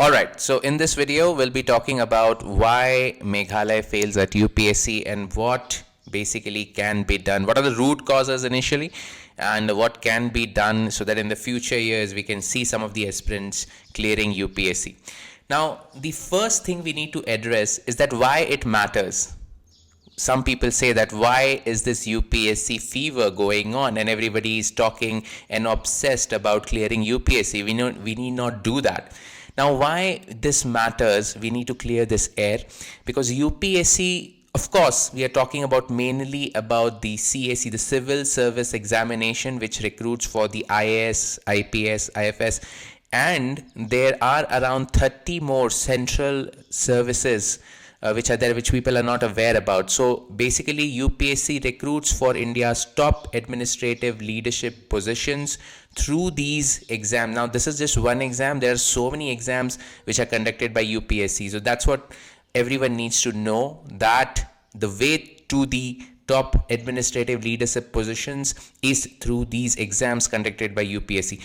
Alright, so in this video, we'll be talking about why Meghalaya fails at UPSC and what basically can be done. What are the root causes initially, and what can be done so that in the future years we can see some of the aspirants clearing UPSC. Now, the first thing we need to address is that why it matters. Some people say that why is this UPSC fever going on and everybody is talking and obsessed about clearing UPSC. We need not do that. Now, why this matters, we need to clear this air, because UPSC, of course, we are talking about mainly about the CSE, the Civil Service Examination, which recruits for the IAS, IPS, IFS, and there are around 30 more central services which are there, which people are not aware about. So basically, UPSC recruits for India's top administrative leadership positions through these exams. Now, this is just one exam. There are so many exams which are conducted by UPSC. So that's what everyone needs to know, that the way to the top administrative leadership positions is through these exams conducted by UPSC.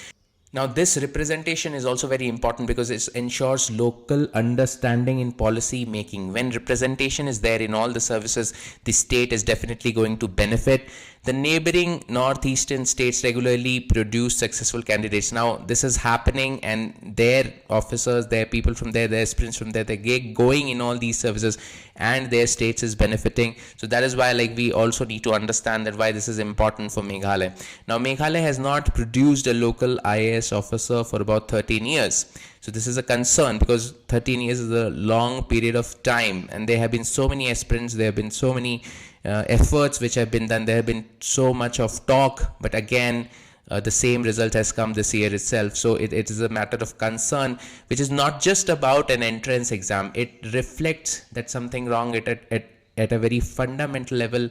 Now, this representation is also very important because it ensures local understanding in policy making. When representation is there in all the services, the state is definitely going to benefit. The neighboring northeastern states regularly produce successful candidates. Now, this is happening, and their officers, their people from there, their aspirants from there, they're going in all these services, and their states is benefiting. So that is why, we also need to understand that why this is important for Meghalaya. Now, Meghalaya has not produced a local IAS officer for about 13 years. So this is a concern, because 13 years is a long period of time, and there have been so many aspirants, there have been so many efforts which have been done, there have been so much of talk, but again, the same result has come this year itself. So it is a matter of concern, which is not just about an entrance exam. It reflects that something wrong at a very fundamental level.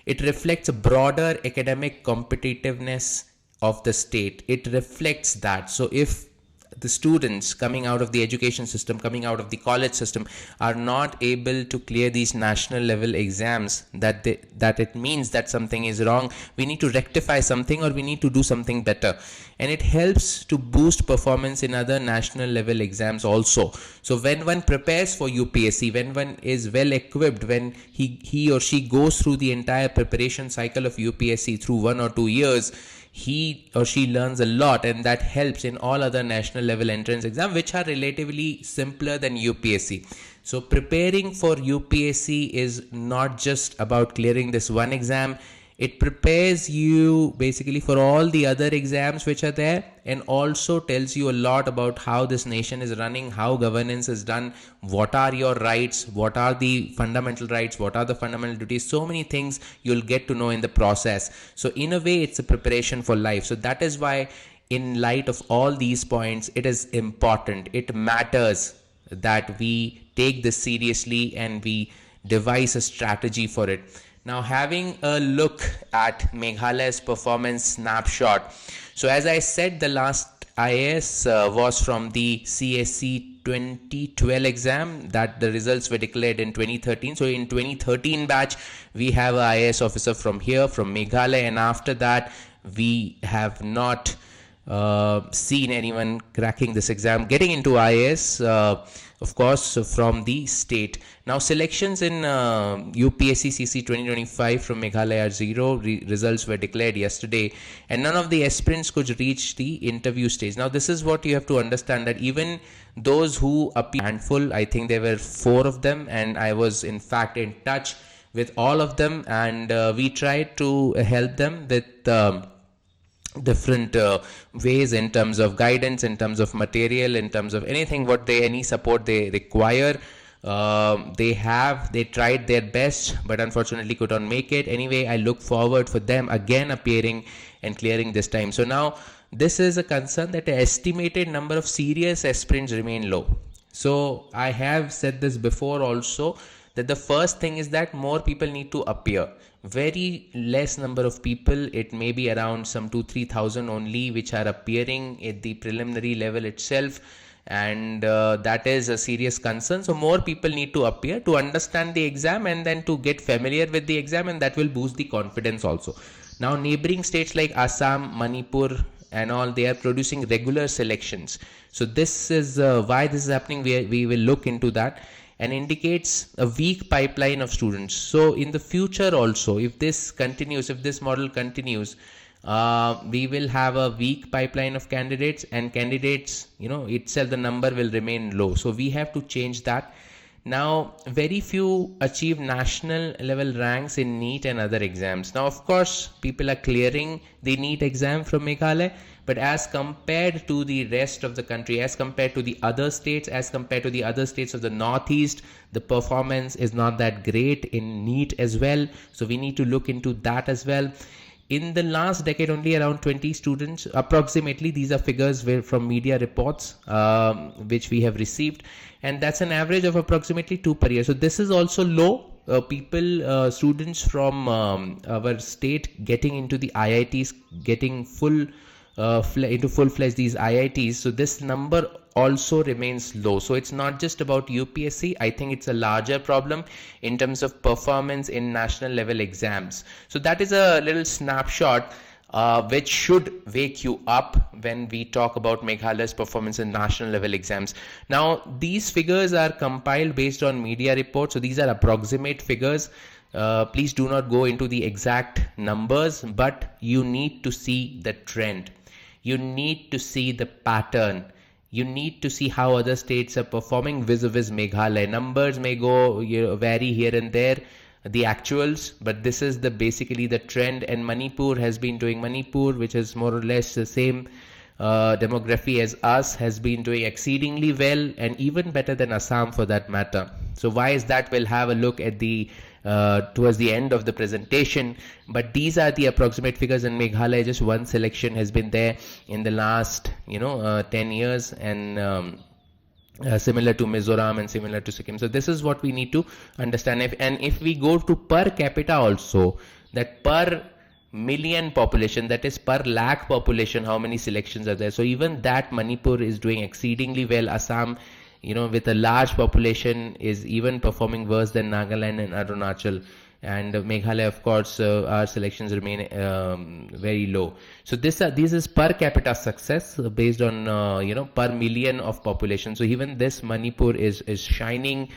It reflects a broader academic competitiveness of the state. It reflects that. So if the students coming out of the education system, coming out of the college system, are not able to clear these national level exams, that it means that something is wrong. We need to rectify something, or we need to do something better. And it helps to boost performance in other national level exams also. So when one prepares for UPSC, when one is well equipped, when he or she goes through the entire preparation cycle of UPSC through 1 or 2 years, he or she learns a lot, and that helps in all other national level entrance exams, which are relatively simpler than UPSC. So preparing for UPSC is not just about clearing this one exam. It prepares you basically for all the other exams which are there, and also tells you a lot about how this nation is running, how governance is done, what are your rights, what are the fundamental rights, what are the fundamental duties. So many things you'll get to know in the process. So in a way, it's a preparation for life. So that is why, in light of all these points, it is important, it matters that we take this seriously and we devise a strategy for it. Now, having a look at Meghalaya's performance snapshot. So as I said, the last IAS was from the CSE 2012 exam, that the results were declared in 2013. So in 2013 batch, we have an IAS officer from here, from Meghalaya, and after that, we have not seen anyone cracking this exam, getting into IAS, of course, from the state. Now, selections in UPSC CSE 2025 from Meghalaya are 0. Results were declared yesterday, and none of the aspirants could reach the interview stage. Now, this is what you have to understand, that even those who appeared, handful, I think there were 4 of them, and I was in fact in touch with all of them, and we tried to help them with different ways, in terms of guidance, in terms of material, in terms of anything any support they require. They tried their best, but unfortunately could not make it. Anyway, I look forward for them again appearing and clearing this time. So now, this is a concern, that the estimated number of serious aspirants remain low. So I have said this before also, that the first thing is that more people need to appear. Very less number of people, it may be around some 2,000-3,000 only, which are appearing at the preliminary level itself, and that is a serious concern. So more people need to appear to understand the exam, and then to get familiar with the exam, and that will boost the confidence also. Now, neighboring states like Assam, Manipur, and all, they are producing regular selections. So this is why this is happening. We will look into that, and indicates a weak pipeline of students. So in the future also, if this continues, if this model continues, we will have a weak pipeline of candidates, and candidates, itself, the number will remain low. So we have to change that. Now, very few achieve national level ranks in NEET and other exams. Now, of course, people are clearing the NEET exam from Meghalaya, but as compared to the rest of the country, as compared to the other states, as compared to the other states of the Northeast, the performance is not that great in NEET as well. So we need to look into that as well. In the last decade, only around 20 students, approximately, these are figures from media reports which we have received, and that's an average of approximately 2 per year. So this is also low. Students from our state getting into the IITs, getting into full-fledged these IITs. So this number also remains low. So it's not just about UPSC. I think it's a larger problem in terms of performance in national level exams. So that is a little snapshot which should wake you up when we talk about Meghalaya's performance in national level exams. Now, these figures are compiled based on media reports. So these are approximate figures. Please do not go into the exact numbers, but you need to see the trend. You need to see the pattern. You need to see how other states are performing vis-a-vis Meghalaya. Numbers may go vary here and there, the actuals, but this is basically the trend. And Manipur, which is more or less the same demography as us, has been doing exceedingly well, and even better than Assam for that matter. So why is that? We'll have a look at towards the end of the presentation, but these are the approximate figures. In Meghalaya, just one selection has been there in the last 10 years, and similar to Mizoram and similar to Sikkim. So this is what we need to understand. If we go to per capita also, that per million population, that is per lakh population, how many selections are there? So even that, Manipur is doing exceedingly well. Assam, with a large population, is even performing worse than Nagaland and Arunachal. And Meghalaya, of course, our selections remain very low. So this is per capita success based on per million of population. So even this, Manipur is shining.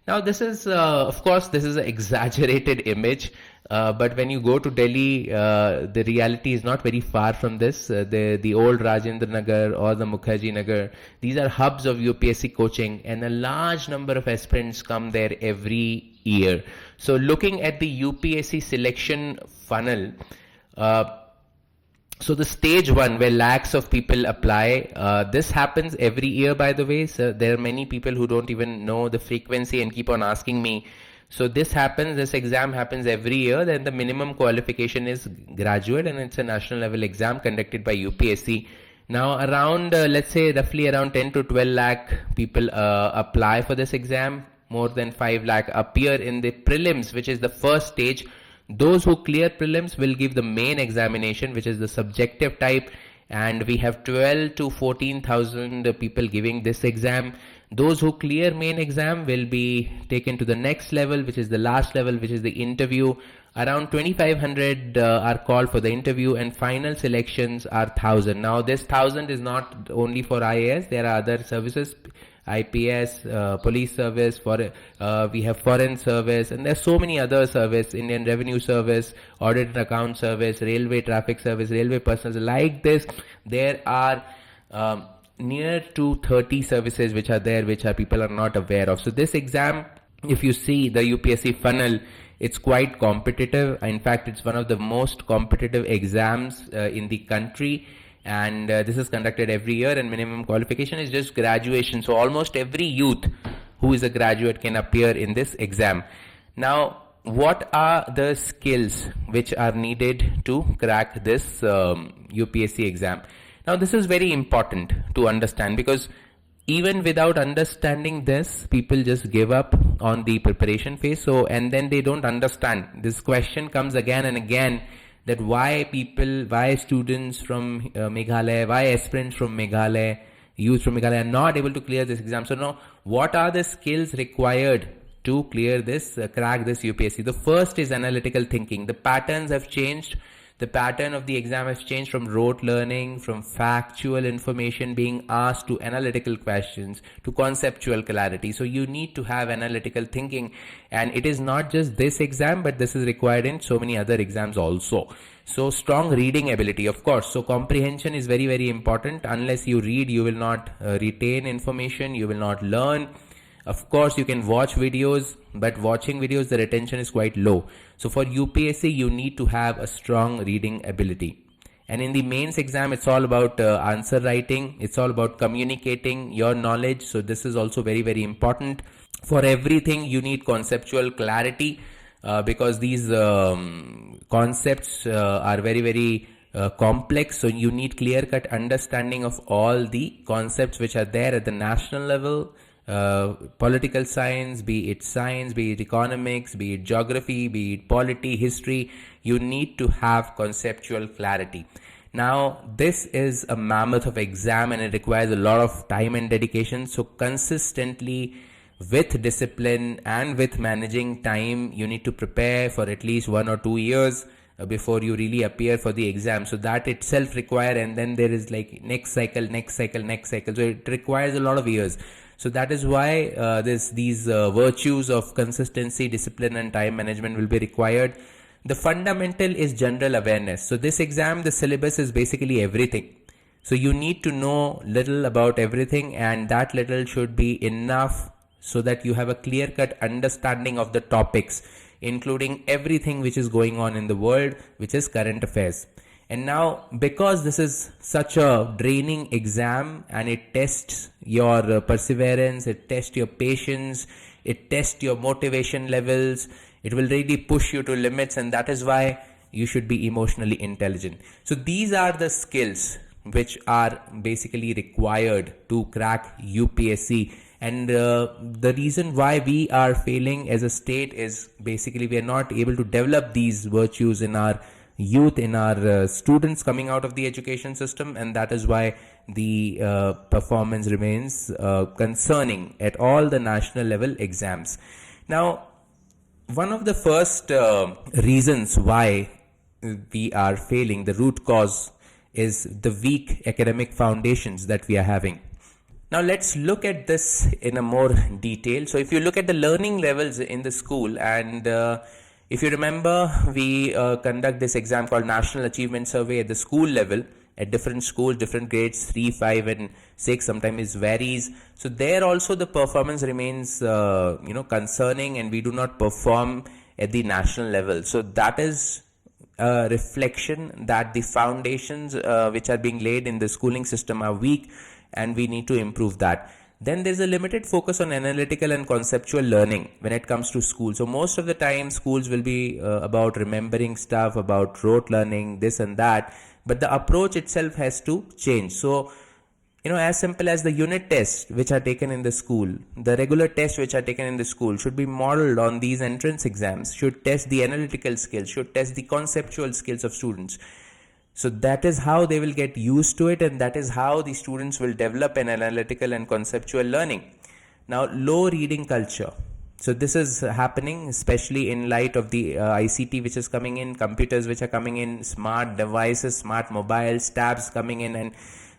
Now this is of course this is an exaggerated image, but when you go to Delhi, the reality is not very far from this. The old Rajendra Nagar or the Mukherjee Nagar, these are hubs of UPSC coaching, and a large number of aspirants come there every year. So looking at the UPSC selection funnel, so the stage 1, where lakhs of people apply, this happens every year, by the way. So there are many people who don't even know the frequency and keep on asking me. So this exam happens every year. Then the minimum qualification is graduate, and it's a national level exam conducted by UPSC. Now around, let's say roughly around 10 to 12 lakh people apply for this exam. More than 5 lakh appear in the prelims, which is the first stage. Those who clear prelims will give the main examination, which is the subjective type, and we have 12 to 14,000 people giving this exam. Those who clear main exam will be taken to the next level, which is the last level, which is the interview. Around 2,500 are called for the interview, and final selections are 1,000. Now this 1,000 is not only for IAS, there are other services, IPS, police service, we have foreign service, and there's so many other service, Indian Revenue Service, Audit and Account Service, Railway Traffic Service, Railway Personnel. Like this, there are near to 30 services which are there, which people are not aware of. So this exam, if you see the UPSC funnel, it's quite competitive. In fact, it's one of the most competitive exams in the country. And this is conducted every year, and minimum qualification is just graduation. So almost every youth who is a graduate can appear in this exam. Now, what are the skills which are needed to crack this UPSC exam? Now, this is very important to understand, because even without understanding this, people just give up on the preparation phase. So, and then they don't understand. This question comes again and again, that why students from Meghalaya, why aspirants from Meghalaya, youth from Meghalaya are not able to clear this exam. So now, what are the skills required to clear this, crack this UPSC? The first is analytical thinking. The patterns have changed. The pattern of the exam has changed from rote learning, from factual information being asked to analytical questions to conceptual clarity. So you need to have analytical thinking, and it is not just this exam, but this is required in so many other exams also. So strong reading ability, of course. So comprehension is very, very important. Unless you read, you will not retain information, you will not learn. Of course, you can watch videos, but watching videos, the retention is quite low. So for UPSC, you need to have a strong reading ability. And in the mains exam, it's all about answer writing. It's all about communicating your knowledge. So this is also very, very important. For everything, you need conceptual clarity because these concepts are very, very complex. So you need clear-cut understanding of all the concepts which are there at the national level. Political science, be it economics, be it geography, be it polity, history, you need to have conceptual clarity. Now, this is a mammoth of exam and it requires a lot of time and dedication. So consistently, with discipline and with managing time, you need to prepare for at least 1 or 2 years before you really appear for the exam. So that itself requires, and then there is like next cycle. So it requires a lot of years. So that is why these virtues of consistency, discipline and time management will be required. The fundamental is general awareness. So this exam, the syllabus is basically everything. So you need to know little about everything, and that little should be enough so that you have a clear-cut understanding of the topics, including everything which is going on in the world, which is current affairs. And now, because this is such a draining exam and it tests your perseverance, it tests your patience, it tests your motivation levels, it will really push you to limits, and that is why you should be emotionally intelligent. So these are the skills which are basically required to crack UPSC. And the reason why we are failing as a state is basically we are not able to develop these virtues in our youth, in our students coming out of the education system, and that is why the performance remains concerning at all the national level exams. Now, one of the first reasons why we are failing, the root cause, is the weak academic foundations that we are having. Now let's look at this in a more detail. So if you look at the learning levels in the school, and if you remember, we conduct this exam called National Achievement Survey at the school level, at different schools, different grades, 3, 5 and 6, sometimes it varies. So there also the performance remains concerning, and we do not perform at the national level. So that is a reflection that the foundations which are being laid in the schooling system are weak, and we need to improve that. Then there's a limited focus on analytical and conceptual learning when it comes to school. So most of the time schools will be about remembering stuff, about rote learning, this and that, but the approach itself has to change. So as simple as the unit tests which are taken in the school, the regular tests which are taken in the school should be modeled on these entrance exams, should test the analytical skills, should test the conceptual skills of students. So that is how they will get used to it, and that is how the students will develop an analytical and conceptual learning. Now, low reading culture. So this is happening especially in light of the ICT which is coming in, computers which are coming in, smart devices, smart mobiles, tabs coming in, and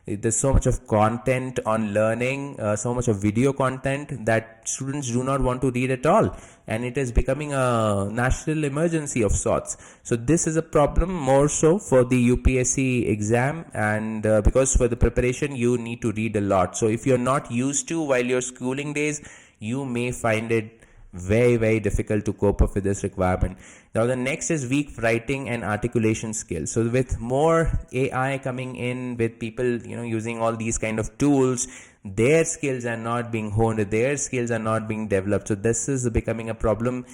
there's so much of content on learning, so much of video content that students do not want to read at all, and it is becoming a national emergency of sorts. So this is a problem more so for the UPSC exam, and because for the preparation you need to read a lot. So if you're not used to while your schooling days, you may find it very, very difficult to cope up with this requirement. Now the next is weak writing and articulation skills. So with more AI coming in, with people using all these kind of tools, their skills are not being honed, their skills are not being developed. So this is becoming a problem.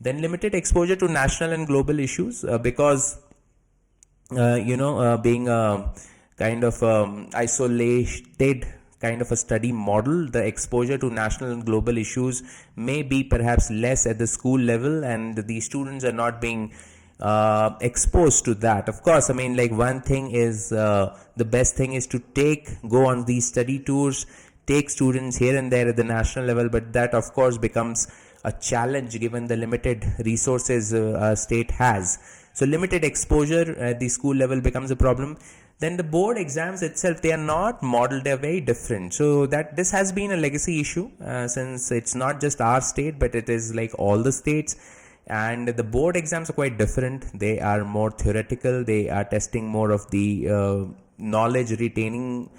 Then limited exposure to national and global issues because being a kind of isolated kind of a study model, the exposure to national and global issues may be perhaps less at the school level, and the students are not being exposed to that. Of course, one thing is the best thing is to go on these study tours, take students here and there at the national level, but that of course becomes a challenge given the limited resources a state has. So limited exposure at the school level becomes a problem. Then the board exams itself, they are not modeled, they're very different. So that this has been a legacy issue since it's not just our state, but it is like all the states. And the board exams are quite different. They are more theoretical. They are testing more of the knowledge retaining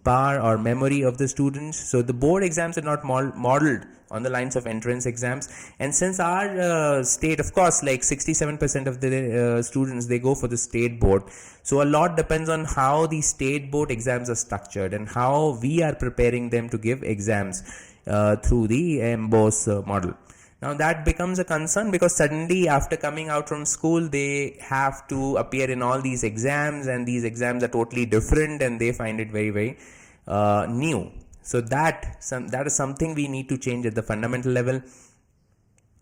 power or memory of the students. So the board exams are not modeled on the lines of entrance exams. And since our state, of course, like 67% of the students, they go for the state board. So a lot depends on how the state board exams are structured and how we are preparing them to give exams through the MBOS model. Now that becomes a concern because suddenly after coming out from school, they have to appear in all these exams, and these exams are totally different and they find it very, very new. So that is something we need to change at the fundamental level.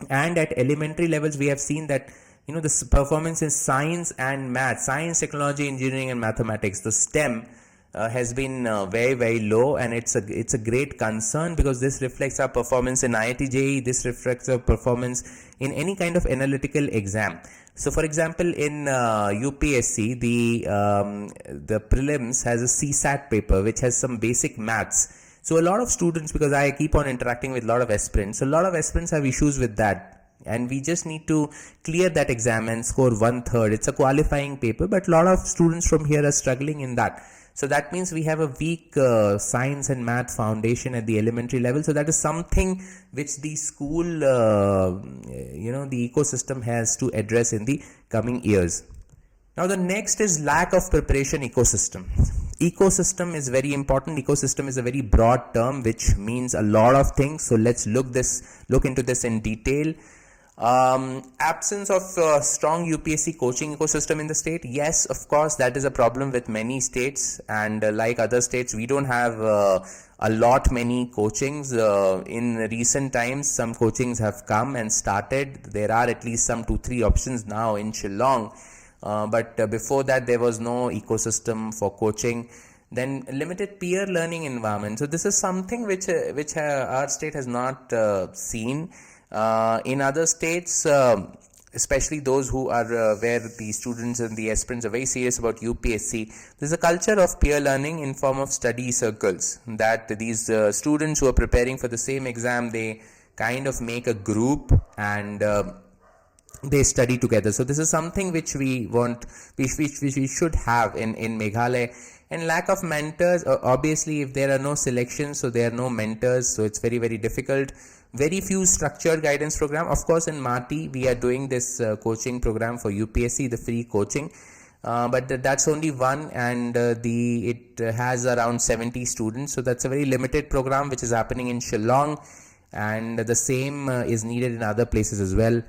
And at elementary levels, we have seen that the performance in science and math, science, technology, engineering and mathematics, the STEM, has been very, very low, and it's a great concern because this reflects our performance in IIT JEE. This reflects our performance in any kind of analytical exam. So for example, in UPSC, the prelims has a CSAT paper which has some basic maths. So a lot of students, because I keep on interacting with a lot of aspirants, a lot of aspirants have issues with that. And we just need to clear that exam and score 1/3. It's a qualifying paper, but a lot of students from here are struggling in that. So that means we have a weak science and math foundation at the elementary level. So that is something which the school, the ecosystem has to address in the coming years. Now the next is lack of preparation ecosystem. Ecosystem is very important. Ecosystem is a very broad term which means a lot of things. So let's look into this in detail. Absence of strong UPSC coaching ecosystem in the state. Yes, of course, that is a problem with many states, and like other states, we don't have many coachings. In recent times, some coachings have come and started. There are at least some 2-3 options now in Shillong, but before that there was no ecosystem for coaching. Then limited peer learning environment. So this is something which our state has not seen. In other states, especially those who are where the students and the aspirants are very serious about UPSC, there's a culture of peer learning in form of study circles, that these students who are preparing for the same exam, they kind of make a group and they study together. So this is something which we should have in Meghalaya. And lack of mentors, obviously if there are no selections, so there are no mentors, so it's very, very difficult. Very few structured guidance program. Of course, in MATI, we are doing this coaching program for UPSC, the free coaching. But that's only one, and it has around 70 students. So that's a very limited program which is happening in Shillong, and the same is needed in other places as well.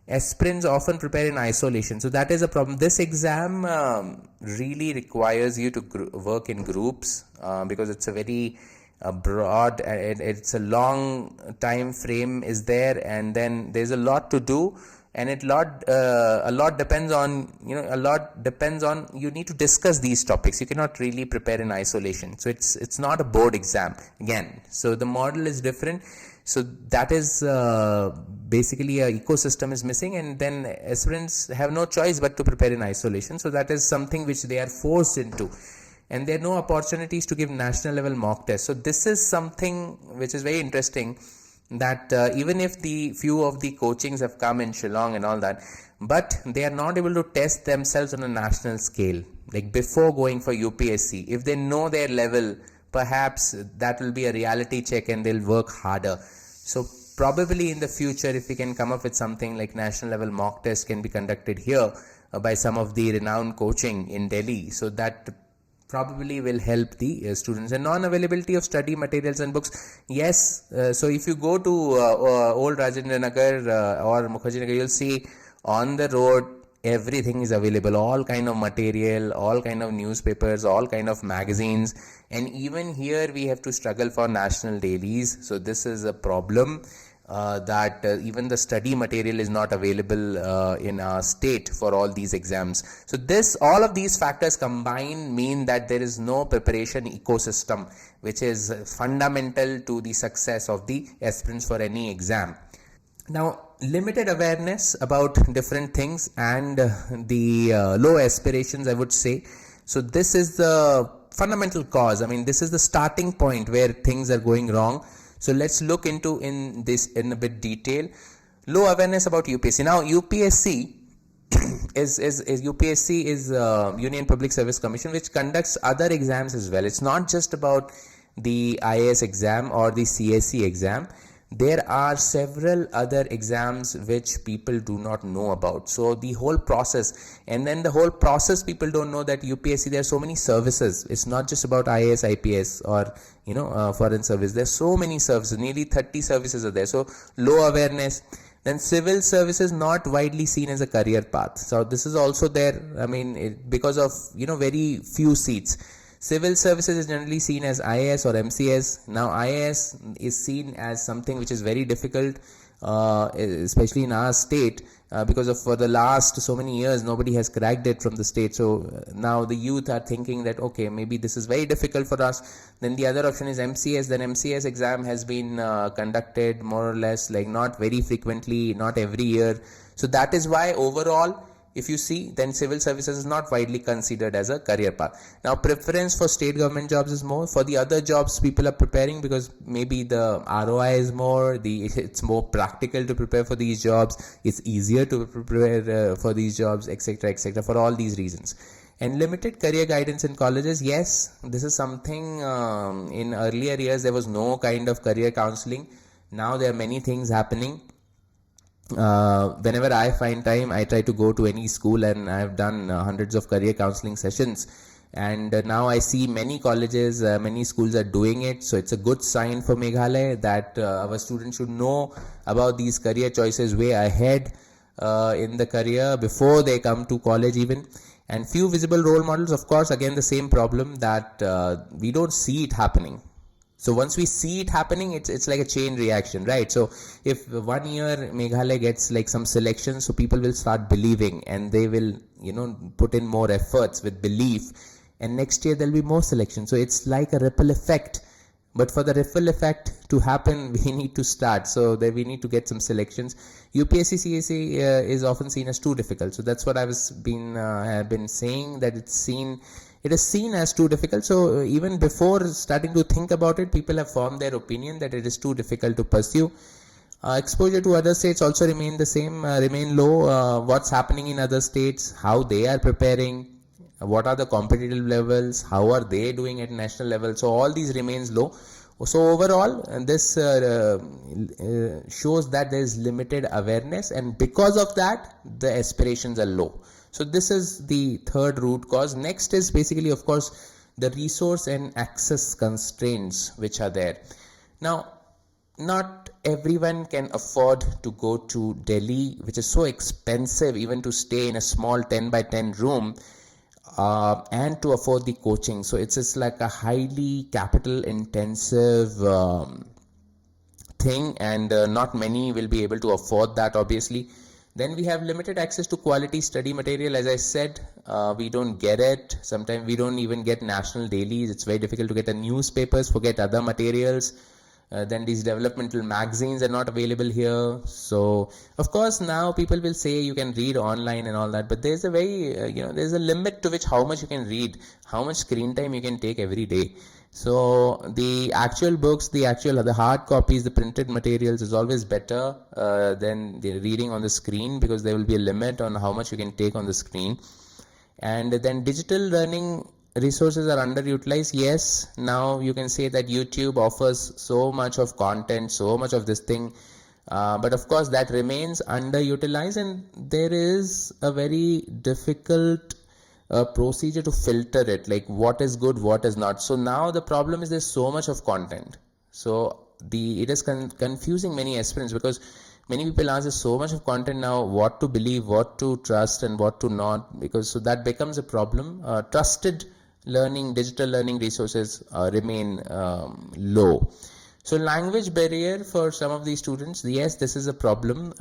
Aspirants often prepare in isolation. So that is a problem. This exam really requires you to work in groups because it's a very broad, it's a long time frame is there, and then there's a lot to do, and a lot depends on you need to discuss these topics. You cannot really prepare in isolation. So it's not a board exam again. So the model is different. So that is basically a ecosystem is missing, and then aspirants have no choice but to prepare in isolation. So that is something which they are forced into. And there are no opportunities to give national level mock tests. So this is something which is very interesting, that even if the few of the coachings have come in Shillong and all that, but they are not able to test themselves on a national scale. Like before going for UPSC, if they know their level, perhaps that will be a reality check and they'll work harder. So probably in the future, if we can come up with something like national level mock test can be conducted here by some of the renowned coaching in Delhi, so that probably will help the students. And non-availability of study materials and books. Yes, so if you go to old Rajendra Nagar or Mukherjee Nagar, you'll see on the road everything is available, all kind of material, all kind of newspapers, all kind of magazines, and even here we have to struggle for national dailies. So this is a problem. That even the study material is not available in our state for all these exams. So all of these factors combined mean that there is no preparation ecosystem, which is fundamental to the success of the aspirants for any exam. Now, limited awareness about different things and the low aspirations, I would say. So this is the fundamental cause. I mean, this is the starting point where things are going wrong. So let's look into in this in a bit detail. Low awareness about UPSC. Now UPSC is UPSC is Union Public Service Commission, which conducts other exams as well. It's not just about the IAS exam or the CSE exam. There are several other exams which people do not know about. So the whole process, and then the whole process, people don't know that UPSC, there are so many services. It's not just about IAS, IPS or foreign service. There's so many services, nearly 30 services are there. So low awareness. Then civil services not widely seen as a career path. So this is also there. I mean, because of very few seats. Civil services is generally seen as IAS or MCS. Now IAS is seen as something which is very difficult, especially in our state, because of for the last so many years nobody has cracked it from the state. So now the youth are thinking that okay, maybe this is very difficult for us. Then the other option is MCS. Then MCS exam has been conducted more or less like not very frequently, not every year. So that is why overall, if you see, then civil services is not widely considered as a career path. Now preference for state government jobs is more. For the other jobs people are preparing because maybe the ROI is more, it's more practical to prepare for these jobs, it's easier to prepare for these jobs, etc., etc., for all these reasons. And limited career guidance in colleges, yes, this is something in earlier years there was no kind of career counseling. Now there are many things happening. Whenever I find time, I try to go to any school, and I've done hundreds of career counseling sessions. And now I see many colleges, many schools are doing it. So it's a good sign for Meghalaya that our students should know about these career choices way ahead in the career before they come to college even. And few visible role models, of course, again the same problem that we don't see it happening. So once we see it happening, it's like a chain reaction, right? So if 1 year Meghalaya gets like some selection, so people will start believing and they will, put in more efforts with belief. And next year there'll be more selection. So it's like a ripple effect. But for the ripple effect to happen, we need to start. So that we need to get some selections. UPSC CSE is often seen as too difficult. So that's what I have been saying, that it is seen as too difficult. So even before starting to think about it, people have formed their opinion that it is too difficult to pursue. Exposure to other states also remain low. What's happening in other states, how they are preparing, what are the competitive levels, how are they doing at national level. So all these remains low. So overall, this shows that there is limited awareness, and because of that, the aspirations are low. So this is the third root cause. Next is basically, of course, the resource and access constraints which are there. Now, not everyone can afford to go to Delhi, which is so expensive even to stay in a small 10 by 10 room and to afford the coaching. So it's just like a highly capital intensive thing, and not many will be able to afford that, obviously. Then we have limited access to quality study material. As I said, we don't get it. Sometimes we don't even get national dailies. It's very difficult to get newspapers, forget other materials. Then these developmental magazines are not available here. So of course now people will say you can read online and all that, but there's a very there's a limit to which how much you can read, how much screen time you can take every day. So the actual books, the hard copies, the printed materials is always better than the reading on the screen, because there will be a limit on how much you can take on the screen. And then digital learning resources are underutilized. Yes, now you can say that YouTube offers so much of content, so much of this thing, but of course that remains underutilized, and there is a very difficult procedure to filter it, like what is good, what is not. So now the problem is there's so much of content, so it is confusing many aspirants, because many people ask, there's so much of content now, what to believe, what to trust and what to not, because so that becomes a problem. Trusted learning, digital learning resources remain low. So language barrier for some of these students, yes, this is a problem,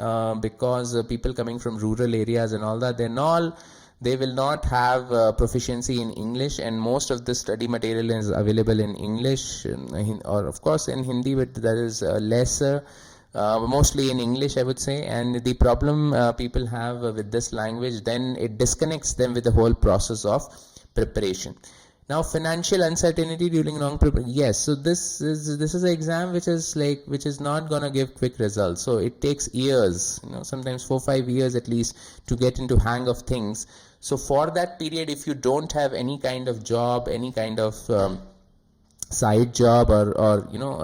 because people coming from rural areas and all that, they will not have proficiency in English, and most of the study material is available in English or of course in Hindi, but there is lesser mostly in English, I would say. And the problem people have with this language, then it disconnects them with the whole process of preparation. Now, financial uncertainty during long preparation. Yes, so this is an exam which is not gonna give quick results. So it takes years, sometimes 4-5 years at least to get into hang of things. So for that period, if you don't have any kind of job, any kind of side job or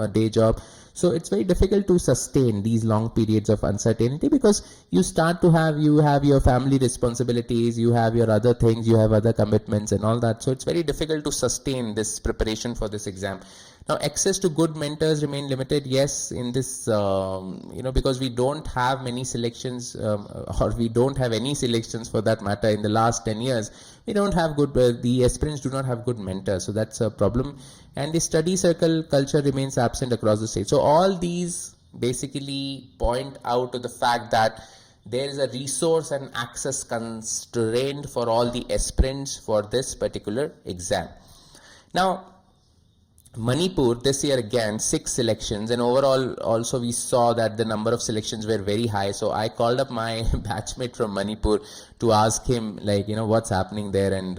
a day job, so it's very difficult to sustain these long periods of uncertainty, because you start to have your family responsibilities, you have your other things, you have other commitments and all that. So it's very difficult to sustain this preparation for this exam. Now, access to good mentors remain limited. Yes, in this because we don't have many selections, or we don't have any selections for that matter in the last 10 years. We don't have good the aspirants do not have good mentors, so that's a problem. And the study circle culture remains absent across the state. So all these basically point out to the fact that there is a resource and access constraint for all the aspirants for this particular exam. Now, Manipur, this year again, 6 selections, and overall also we saw that the number of selections were very high. So I called up my batchmate from Manipur to ask him, what's happening there, and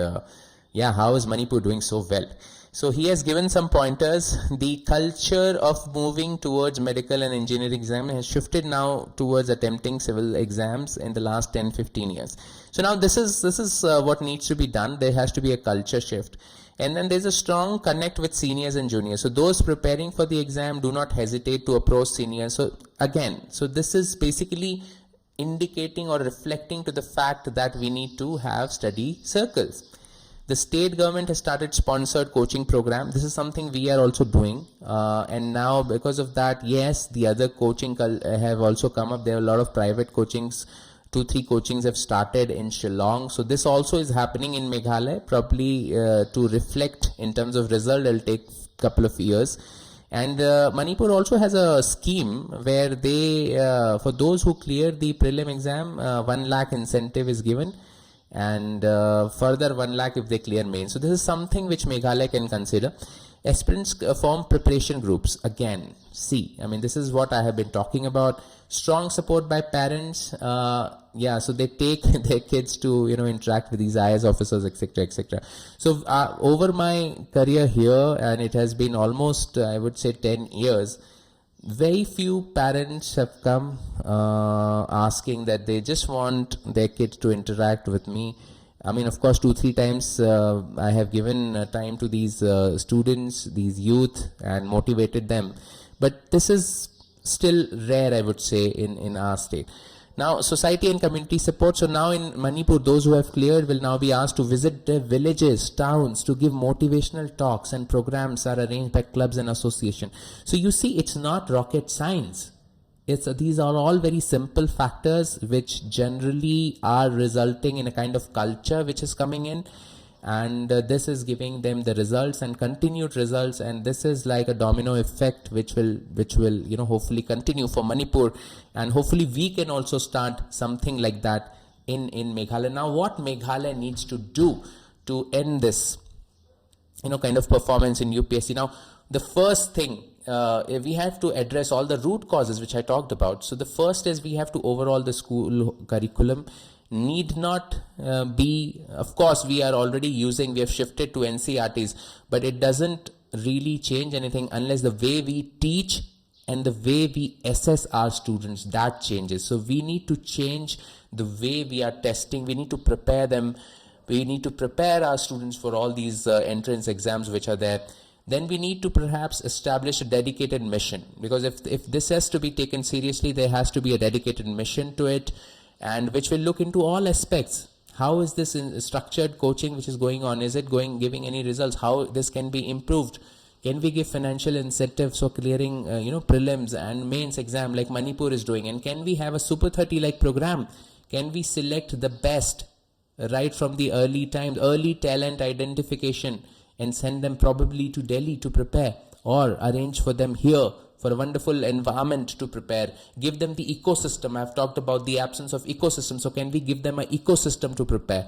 how is Manipur doing so well? So he has given some pointers. The culture of moving towards medical and engineering exam has shifted now towards attempting civil exams in the last 10-15 years. So now this is what needs to be done. There has to be a culture shift. And then there's a strong connect with seniors and juniors. So those preparing for the exam, do not hesitate to approach seniors. So again, this is basically indicating or reflecting to the fact that we need to have study circles. The state government has started sponsored coaching program. This is something we are also doing. And now because of that, yes, the other coaching have also come up. There are a lot of private coachings. 2-3 coachings have started in Shillong. So this also is happening in Meghalaya, probably to reflect in terms of result. It'll take a couple of years. And Manipur also has a scheme where they, for those who clear the prelim exam, 1 lakh incentive is given, and further 1 lakh if they clear main. So this is something which Meghalaya can consider. Aspirants form preparation groups. Again, this is what I have been talking about. Strong support by parents. So they take their kids to interact with these IAS officers, etc., etc. So over my career here, and it has been almost, I would say, 10 years, very few parents have come asking that they just want their kids to interact with me. Of course, 2-3 times I have given time to these students, these youth, and motivated them. But this is still rare, I would say, in our state. Now, society and community support. So now in Manipur, those who have cleared will now be asked to visit their villages, towns, to give motivational talks, and programs are arranged by clubs and association. So you see, it's not rocket science. These are all very simple factors which generally are resulting in a kind of culture which is coming in, and this is giving them the results and continued results, and this is like a domino effect which will hopefully continue for Manipur, and hopefully we can also start something like that in Meghalaya. Now, what Meghalaya needs to do to end this kind of performance in UPSC? Now, the first thing, we have to address all the root causes which I talked about. So the first is we have to overhaul the school curriculum. Need not be, of course, we have shifted to NCRTs, but it doesn't really change anything unless the way we teach and the way we assess our students, that changes. So we need to change the way we are testing. We need to prepare them. We need to prepare our students for all these entrance exams which are there. Then we need to perhaps establish a dedicated mission, because if this has to be taken seriously, there has to be a dedicated mission to it, and which will look into all aspects. How is this structured coaching which is going on? Is it giving any results? How this can be improved? Can we give financial incentives for clearing prelims and mains exam like Manipur is doing? And can we have a Super 30 like program? Can we select the best right from the early talent identification, and send them probably to Delhi to prepare, or arrange for them here for a wonderful environment to prepare? Give them the ecosystem. I've talked about the absence of ecosystem. So can we give them an ecosystem to prepare?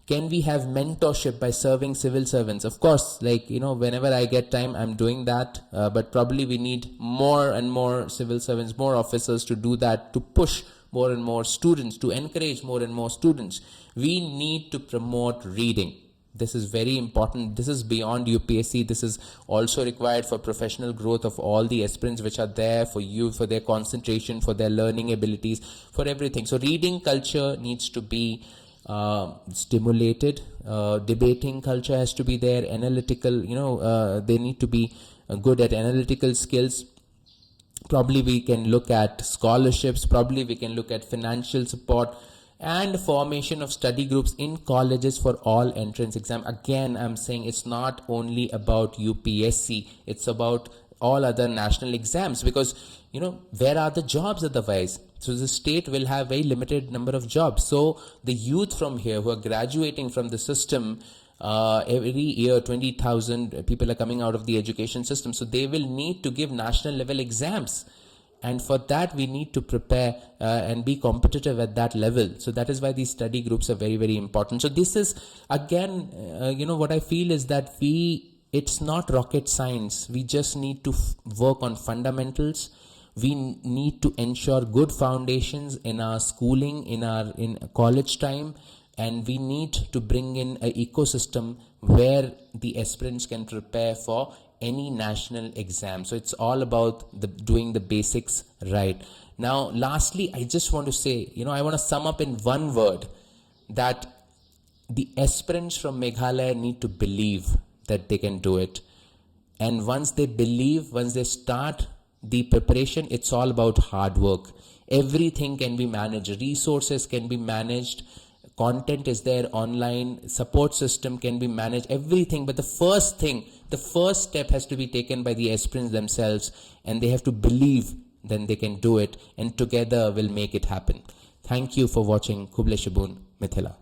Can we have mentorship by serving civil servants? Of course, like, whenever I get time, I'm doing that. But probably we need more and more civil servants, more officers to do that, to push more and more students, to encourage more and more students. We need to promote reading. This is very important. This is beyond UPSC. This is also required for professional growth of all the aspirants which are there, for you, for their concentration, for their learning abilities, for everything. So reading culture needs to be stimulated. Debating culture has to be there. Analytical, they need to be good at analytical skills. Probably we can look at scholarships. Probably we can look at financial support and formation of study groups in colleges for all entrance exam. Again, I'm saying it's not only about UPSC, it's about all other national exams, because where are the jobs otherwise? So the state will have very limited number of jobs. So the youth from here who are graduating from the system, every year 20,000 people are coming out of the education system, so they will need to give national level exams. And for that, we need to prepare and be competitive at that level. So that is why these study groups are very, very important. So this is, again, what I feel is that it's not rocket science. We just need to work on fundamentals. We need to ensure good foundations in our schooling, in college time. And we need to bring in an ecosystem where the aspirants can prepare for any national exam. So it's all about doing the basics right. Now, lastly, I just want to say, I want to sum up in one word, that the aspirants from Meghalaya need to believe that they can do it. And once they believe, once they start the preparation, it's all about hard work. Everything can be managed. Resources can be managed. Content is there online, support system can be managed, everything. But the first step has to be taken by the aspirants themselves, and they have to believe, then they can do it, and together we'll make it happen. Thank you for watching Kuble Shabun Mithila.